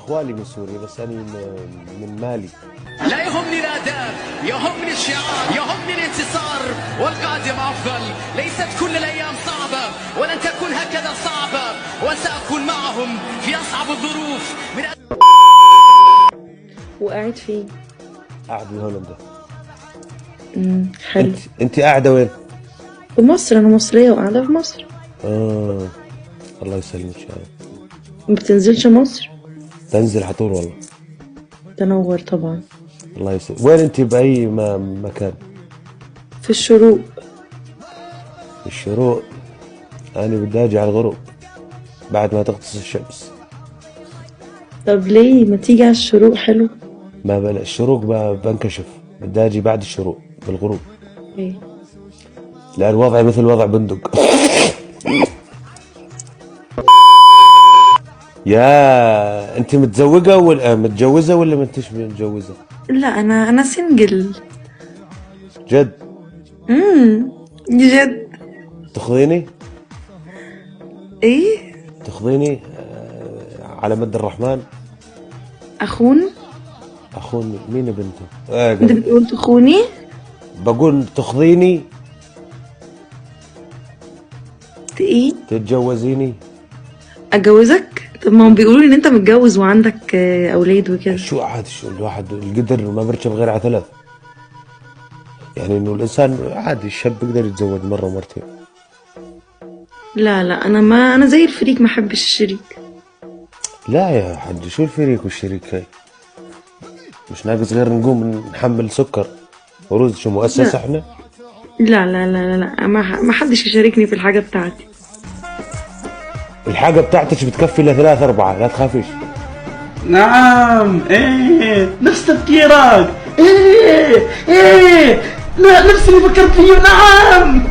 اخوالي من سوريا بس انا من مالي. لا يهمني الاداء، يهمني الشعار، يهمني الانتصار والقادم افضل. ليست كل الايام صعبه ولن تكون هكذا صعبه، وساكون معهم في اصعب الظروف. وقاعد فين؟ قاعد بهولندا. حلو. انت قاعده وين؟ في مصر، انا مصريه وقاعده في مصر. الله يسلمك يا رب. ما بتنزلش مصر؟ تنزل حطول والله. تنور طبعا. الله يسلمك. وين انت باي مكان؟ في الشروق. في الشروق. انا بدي اجي على الغروب بعد ما تغطس الشمس. طب ليه ما تيجي على الشروق؟ حلو. ما بلا الشروق بنكشف، بدي اجي بعد الشروق بالغروب. ايه؟ لا الوضع مثل وضع بندق. يا انت متزوجة ولا متجوزة ولا ما انتش متجوزة؟ لا انا سنجل. جد؟ جد. تاخذيني؟ ايه؟ تاخذيني على مد الرحمن؟ اخون؟ اخون مين بنته؟ انت بتقول تخوني؟ بقول تاخذيني. ايه؟ تتجوزيني؟ اتجوزك؟ طب ما هم بيقولوا ان انت متجوز وعندك اولاد وكده. شو عاد شو الواحد القدر ما بركب غير على ثلاث. يعني انه الانسان عادي الشاب يقدر يتزوج مرة ومرتين. لا انا زي الفريق، ما احبش الشريك. لا يا حجي شو الفريق والشريك هاي؟ مش ناقص غير نقوم نحمل سكر ورز. شو مؤسسة احنا؟ لا ما حدش يشاركني في الحاجة بتاعتي. الحاجة بتاعتك بتكفي ل3 4، لا تخافيش. نعم ايه نفس تفكيرك. ايه لا نفس اللي فكرت فيه. نعم